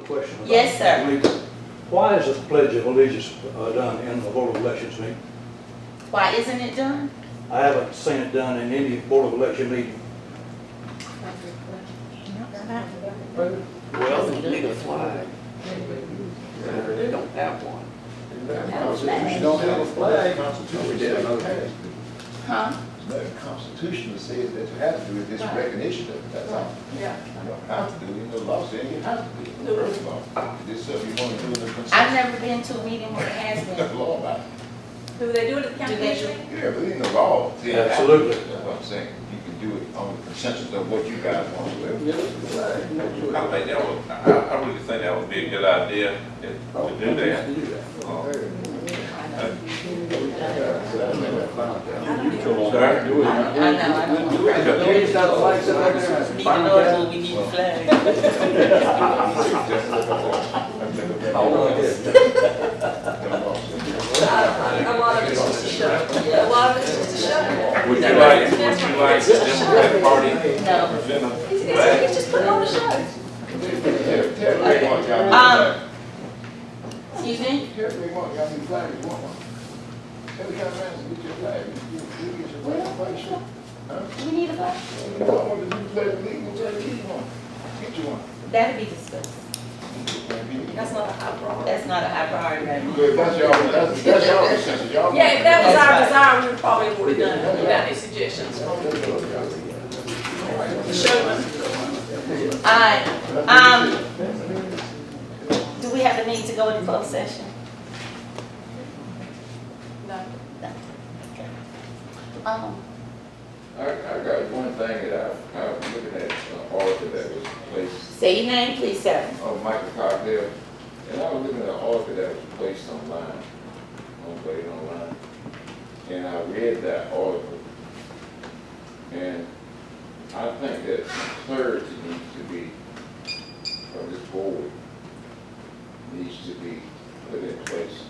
question about Yes, sir. allegiance. Why is the Pledge of Allegiance done in the Board of Elections meeting? Why isn't it done? I haven't seen it done in any Board of Election meeting. Well, they need a flag. They don't have one. You don't have a flag. We did. Huh? The Constitution says that you have to do it, this recognition of it, that's all. Yeah. You don't have to do it, the law says you have to do it, first of all. This is something you want to do in the I've consensus. never been to a meeting where it has There's been. law about it. Do they do it at the county Do they commission? Yeah, but in the law, see, Absolutely. that's what I'm saying. You can do it on the consensus of what you guys want to do. I think that would, I really think that would be a good idea to do that. I know, I know. Need the Lord when we need the flag. A lot of it's just a show. A lot of it's just a show. Would you like the Democratic Party? No. present a He's flag? just putting on a show. Tell me what y'all need. Excuse me? Tell me what y'all need flag, you want one. Tell the young man to get your flag, you get your flag, huh? We need a flag. You don't want to do the flag legal, tell the kid one. Get you one. That'll be discussed. That's not a high priority. That's not a high priority right now. Good, that's y'all consensus, y'all. Yeah, if that was our desire, we would probably have already done it without any suggestions from the showman. All right, do we have a need to go into closed session? No. I got one thing that I'm looking at, article that was placed, Say your name, please, sir. Michael Cogdell, and I was looking at an article that was placed online, on Bladen online, and I read that article, and I think that clarity needs to be, from this board, needs to be put in place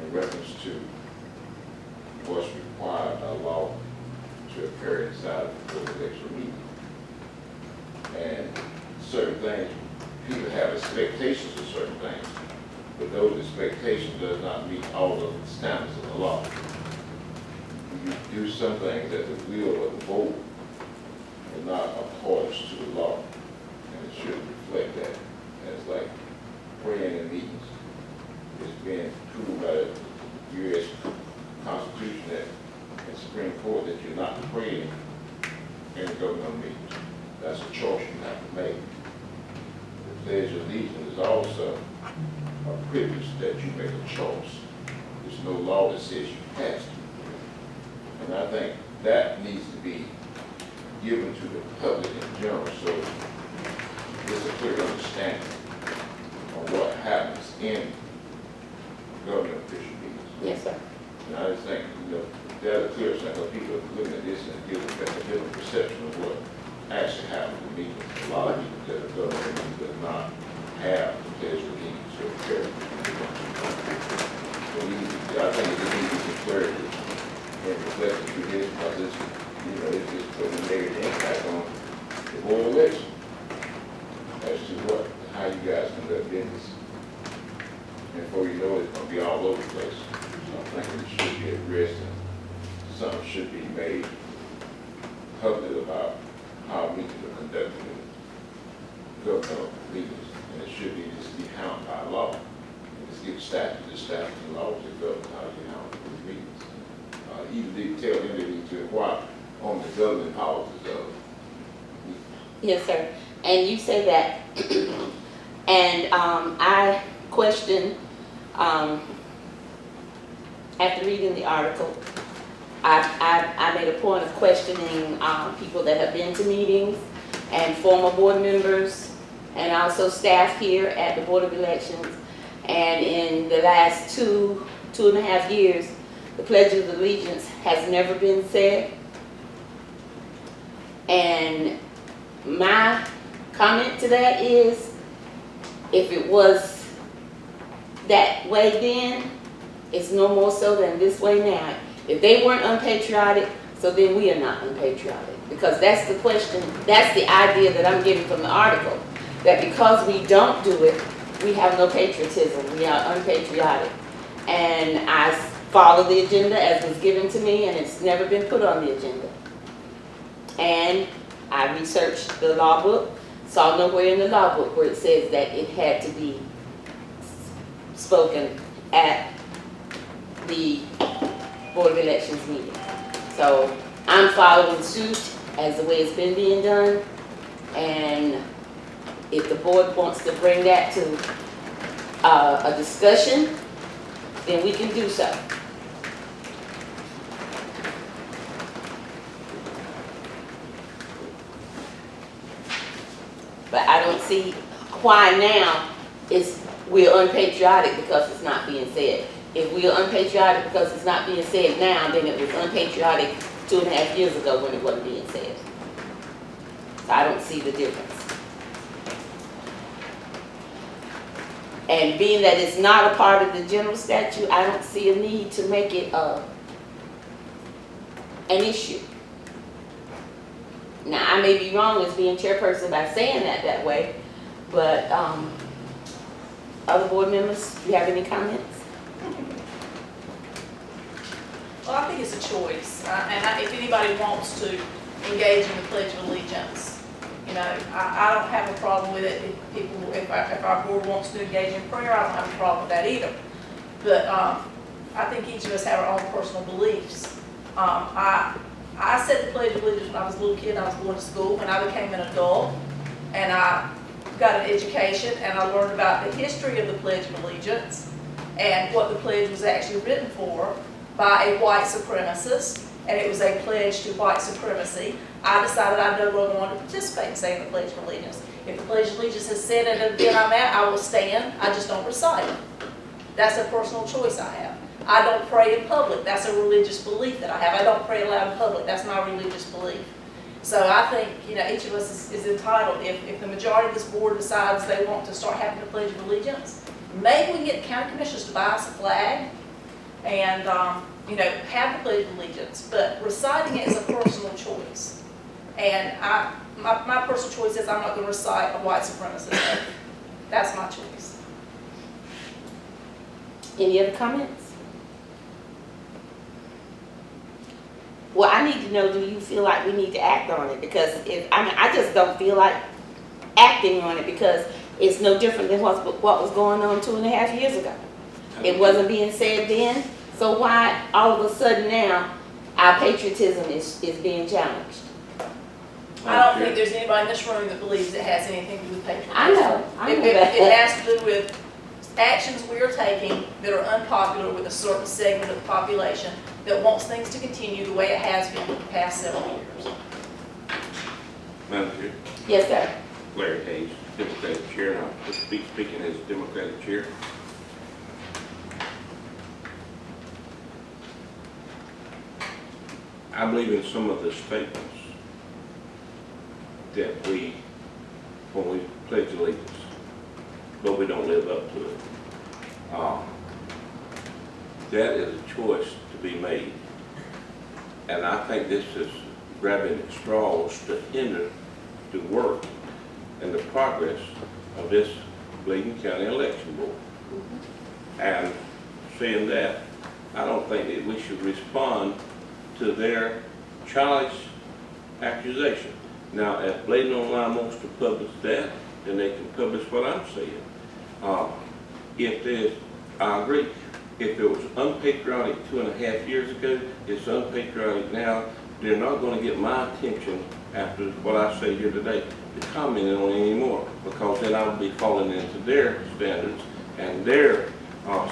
in reference to what's required by law to occur inside of the election meeting. And certain things, people have expectations of certain things, but those expectations does not meet all of the standards of the law. You do some things at the will of the board, but not accordance to the law, and it should reflect that. As like praying in meetings, it's being proved by the U.S. Constitution that and Supreme Court that you're not praying in governmental meetings. That's a choice you have to make. The Pledge of Allegiance is also a privilege that you make a choice. There's no law that says you have to. And I think that needs to be given to the public in general, so there's a clear understanding of what happens in government official meetings. Yes, sir. And I just think, there's a clear sense of people looking at this and giving a different perception of what actually happens in meetings. A lot of people that are government meetings does not have the Pledge of Allegiance to occur. So I think it needs some clarity and reflection to this, because it's, it's just putting a negative impact on the board election as to how you guys conduct business. And before you know it, it's gonna be all over the place. So I think it should be addressed and something should be made public about how meetings are conducted in governmental meetings. And it should be just be hounded by law. And just get statutes and laws that govern how you handle these meetings. Even they tell them they need to inquire on the governing policies of Yes, sir. And you say that, and I question, after reading the article, I made a point of questioning people that have been to meetings and former board members and also staff here at the Board of Elections. And in the last two and a half years, the Pledge of Allegiance has never been said. And my comment to that is, if it was that way then, it's no more so than this way now. If they weren't unpatriotic, so then we are not unpatriotic. Because that's the question, that's the idea that I'm getting from the article. that because we don't do it, we have no patriotism, we are unpatriotic. And I follow the agenda as was given to me, and it's never been put on the agenda. And I researched the law book, saw nowhere in the law book where it says that it had to be spoken at the Board of Elections meeting. So I'm following suit as the way it's been being done, and if the board wants to bring that to a discussion, then we can do so. But I don't see why now we're unpatriotic because it's not being said. If we are unpatriotic because it's not being said now, then it was unpatriotic 2.5 years ago when it wasn't being said. So I don't see the difference. And being that it's not a part of the general statute, I don't see a need to make it an issue. Now, I may be wrong as being chairperson by saying that way, but other board members, do you have any comments? Well, I think it's a choice, if anybody wants to engage in the Pledge of Allegiance, you know, I don't have a problem with it. If our board wants to engage in prayer, I don't have a problem with that either. But I think each of us have our own personal beliefs. I said the Pledge of Allegiance when I was a little kid. I was going to school. When I became an adult, and I got an education, and I learned about the history of the Pledge of Allegiance and what the pledge was actually written for by a white supremacist, and it was a pledge to white supremacy. I decided I no longer wanted to participate in saying the Pledge of Allegiance. If the Pledge of Allegiance has said at an event I'm at, I will stand. I just don't recite it. That's a personal choice I have. I don't pray in public. That's a religious belief that I have. I don't pray aloud in public. That's my religious belief. So I think, you know, each of us is entitled. If the majority of this board decides they want to start having the Pledge of Allegiance, maybe we can get the county commissioners to buy us a flag and, you know, have the Pledge of Allegiance. But reciting it is a personal choice. And my personal choice is I'm not going to recite a white supremacist oath. That's my choice. Any other comments? Well, I need to know, do you feel like we need to act on it? Because I just don't feel like acting on it because it's no different than what was going on 2.5 years ago. It wasn't being said then, so why all of a sudden now our patriotism is being challenged? I don't think there's anybody in this room that believes it has anything to do with patriotism. I know that. It has to do with actions we are taking that are unpopular with a certain segment of the population that wants things to continue the way it has been for the past several years. Madam Chair, Yes, sir. Larry Hayes, Democratic Chair, and I'll be speaking as Democratic Chair. I believe in some of the statements that when we pledge allegiance, but we don't live up to it. That is a choice to be made. And I think this is grabbing at straws to hinder the work and the progress of this Bladen County Election Board. And saying that, I don't think that we should respond to their childish accusation. Now, if Bladen Online wants to publish that, then they can publish what I'm saying. I agree. If it was unpatriotic 2.5 years ago, it's unpatriotic now. They're not going to get my attention after what I say here today to comment on it anymore, because then I'll be falling into their standards and their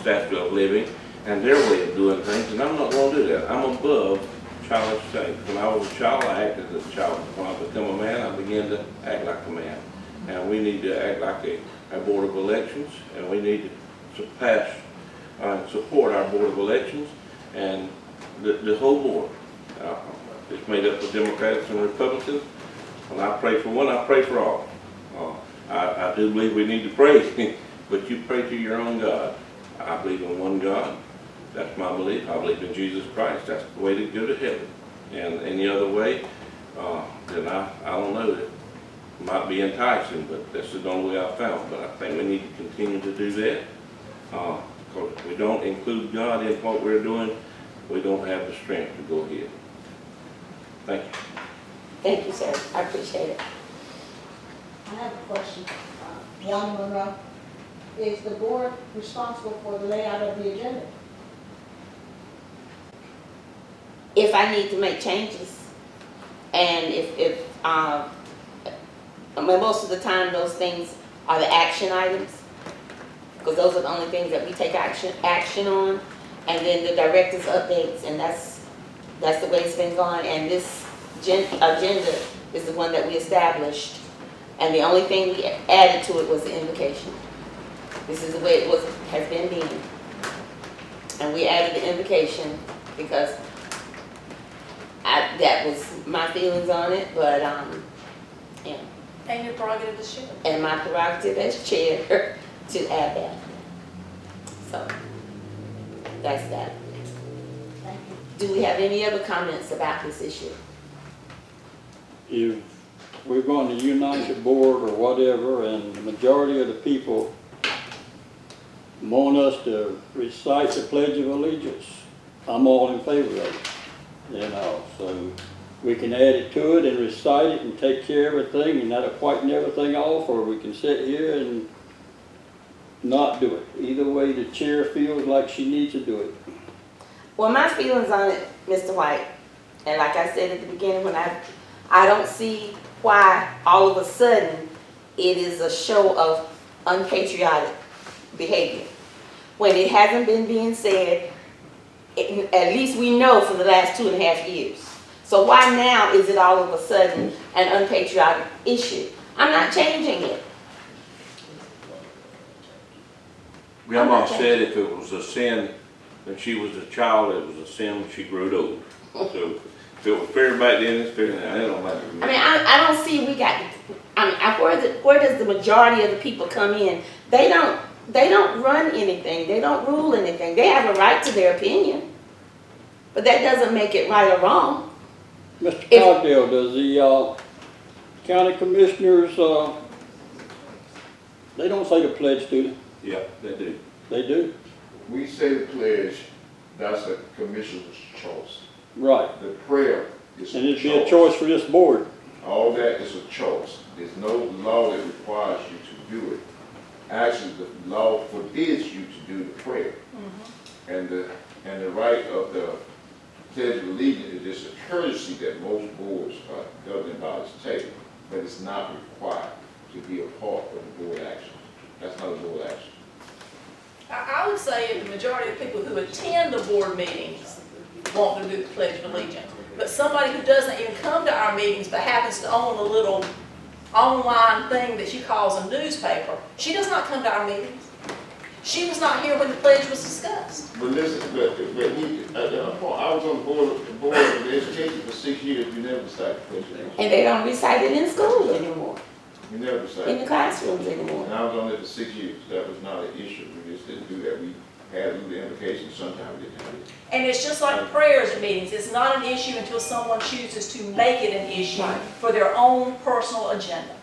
standard of living and their way of doing things, and I'm not going to do that. I'm above childish things. When I was a child, I acted as a child. When I become a man, I began to act like a man. And we need to act like a Board of Elections, and we need to pass support our Board of Elections and the whole board. It's made up of Democrats and Republicans. When I pray for one, I pray for all. I do believe we need to pray, but you pray to your own God. I believe in one God. That's my belief. I believe in Jesus Christ. That's the way to go to heaven. And any other way, then I don't know. Might be enticing, but that's the only way I found. But I think we need to continue to do that. Because if we don't include God in what we're doing, we don't have the strength to go ahead. Thank you. Thank you, sir. I appreciate it. I have a question. One, Monroe, is the board responsible for the layout of the agenda? If I need to make changes, and I mean, most of the time, those things are the action items, because those are the only things that we take action on, and then the director's updates, and that's the way it's been going, and this agenda is the one that we established, and the only thing we added to it was the invocation. This is the way it has been being. And we added the invocation because that was my feelings on it, but, yeah. And your prerogative as chair. And my prerogative as chair to add that. So, that's that. Thank you. Do we have any other comments about this issue? If we're going to unite the board or whatever, and the majority of the people want us to recite the Pledge of Allegiance, I'm all in favor of it, you know, so we can add it to it and recite it and take care of everything and that'll quieten everything off, or we can sit here and not do it. Either way, the chair feels like she needs to do it. Well, my feelings on it, Mr. White, and like I said at the beginning, when I don't see why all of a sudden it is a show of unpatriotic behavior. When it hasn't been being said, at least we know for the last 2.5 years. So why now is it all of a sudden an unpatriotic issue? I'm not changing it. Grandma said if it was a sin when she was a child, it was a sin when she grew old. So if it was fair back then, it's fair now. That don't matter to me. I mean, I don't see where does the majority of the people come in? They don't run anything. They don't rule anything. They have a right to their opinion. But that doesn't make it right or wrong. Mr. Cogdell, does the county commissioners, they don't say the pledge, do they? Yeah, they do. They do? We say the pledge, that's a commissioner's choice. Right. The prayer is And it'd be a choice for this board. All that is a choice. There's no law that requires you to do it. Actually, the law forbids you to do the prayer. And the right of the Pledge of Allegiance is just a courtesy that most boards are governing bodies take, but it's not required to be a part of the board action. That's not a board action. I would say the majority of people who attend the board meetings want to do the Pledge of Allegiance. But somebody who doesn't even come to our meetings but happens to own a little online thing that she calls a newspaper, she does not come to our meetings. She was not here when the pledge was discussed. But listen, I was on the board of education for 6 years. We never decided to Pledge of Allegiance. And they don't recite it in schools anymore, We never in decided. the classrooms anymore. And I was on it for 6 years. That was not an issue. We just didn't do that. We had a little invocation. Sometimes we didn't have it. And it's just like prayers at meetings. It's not an issue until someone chooses to make it an issue for their own personal agenda.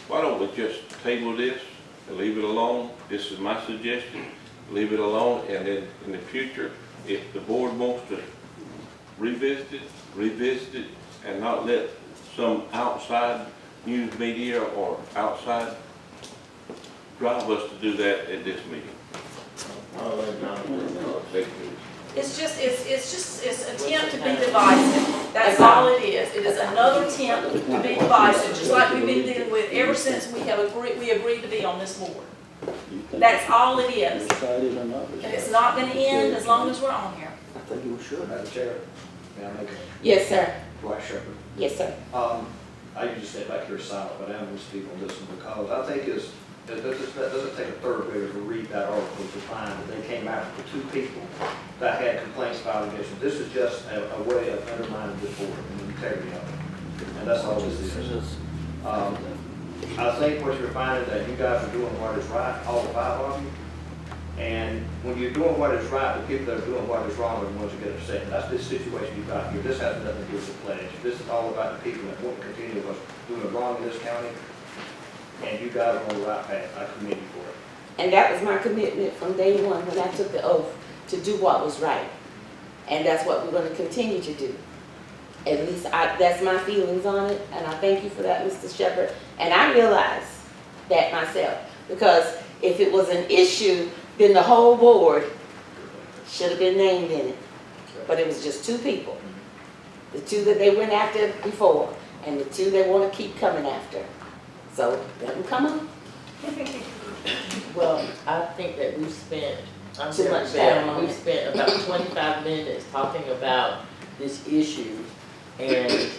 Why don't we just table this and leave it alone? This is my suggestion. Leave it alone, and then in the future, if the board wants to revisit it, and not let some outside news media or outside drive us to do that at this meeting. I'll let John take it. It's an attempt to be divisive. That's all it is. It is another attempt to be divisive, just like we've been dealing with ever since we agreed to be on this board. You think That's all it is. Recited or not And recited? it's not gonna end as long as we're on here. I think you should. Madam Chair, may I make a Yes, sir. Dwight Shepherd? Yes, sir. I usually stay back here silent, but I am going to speak on this one because I think that doesn't take a third grader to read that article to find that they came out with 2 people that had complaints of allegations. This is just a way of undermining the board and the integrity of it. And that's all this is. I think what you're finding that you guys are doing what is right, all the 5 of you. And when you're doing what is right, the people that are doing what is wrong are the ones who get upset. And that's this situation you've got here. This has nothing to do with the pledge. This is all about the people that want to continue what's doing wrong in this county And you guys are on the right path. I commend you for it. And that was my commitment from day one when I took the oath to do what was right. And that's what we're going to continue to do. At least that's my feelings on it, and I thank you for that, Mr. Shepherd. And I realize that myself, because if it was an issue, then the whole board should have been named in it. But it was just two people. The two that they went after before, and the two they want to keep coming after. So let them come on. Well, I think that we've spent, Too much time on we've it. spent about 25 minutes talking about this issue. And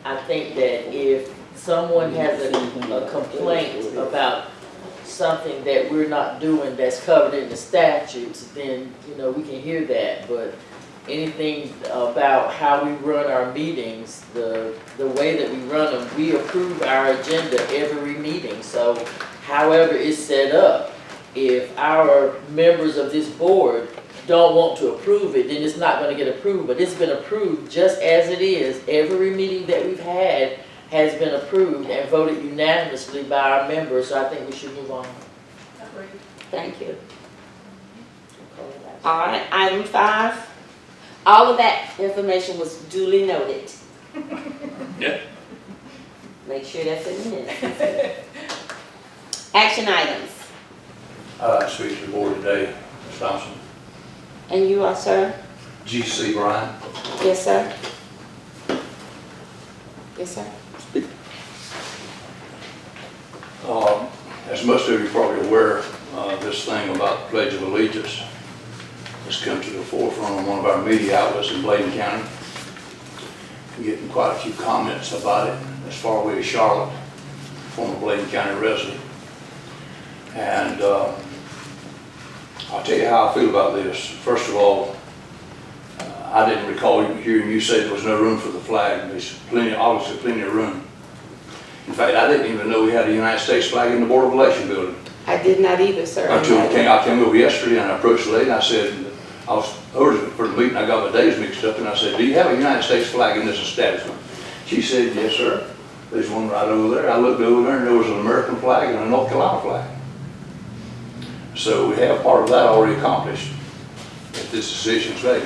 I think that if someone has a complaint about something that we're not doing that's covered in the statutes, then, you know, we can hear that. But anything about how we run our meetings, the way that we run them, we approve our agenda every meeting. So however it's set up, if our members of this board don't want to approve it, then it's not going to get approved. But it's been approved just as it is. Every meeting that we've had has been approved and voted unanimously by our members, so I think we should move on. Agreed. Thank you. All right, item 5. All of that information was duly noted. Yeah. Make sure that's in the minutes. Action items. I'd like to speak to the board today, Ms. Thompson. And you are, sir? G.C. Bryan. Yes, sir. Yes, sir. As most of you are probably aware, this thing about the Pledge of Allegiance has come to the forefront on one of our media outlets in Bladen County. I'm getting quite a few comments about it as far away as Charlotte, former Bladen County resident. And I'll tell you how I feel about this. First of all, I didn't recall hearing you say there was no room for the flag. There's obviously plenty of room. In fact, I didn't even know we had a United States flag in the Board of Election building. I did not either, sir. I came over yesterday and I approached the lady and I said, I was urgent for the meeting, I got my days mixed up, and I said, do you have a United States flag in this establishment? She said, yes, sir. There's one right over there. I looked over there and there was an American flag and a North Carolina flag. So we have part of that already accomplished if this decision's made.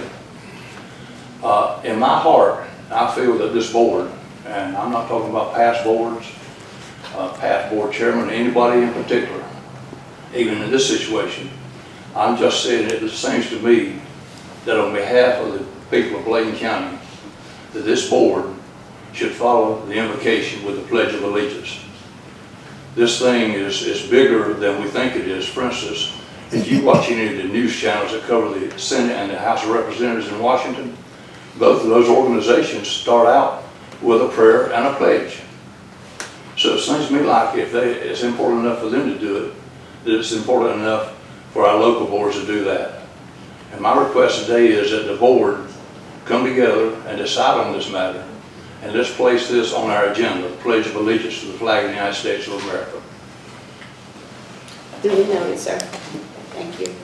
In my heart, I feel that this board, and I'm not talking about past boards, past board chairman, anybody in particular, even in this situation, I'm just saying it seems to me that on behalf of the people of Bladen County, that this board should follow the invocation with the Pledge of Allegiance. This thing is bigger than we think it is. For instance, if you watch any of the news channels that cover the Senate and the House of Representatives in Washington, both of those organizations start out with a prayer and a pledge. So it seems to me like if it's important enough for them to do it, that it's important enough for our local boards to do that. And my request today is that the board come together and decide on this matter, and let's place this on our agenda, the Pledge of Allegiance to the flag of the United States of America. Duly noted, sir. Thank you.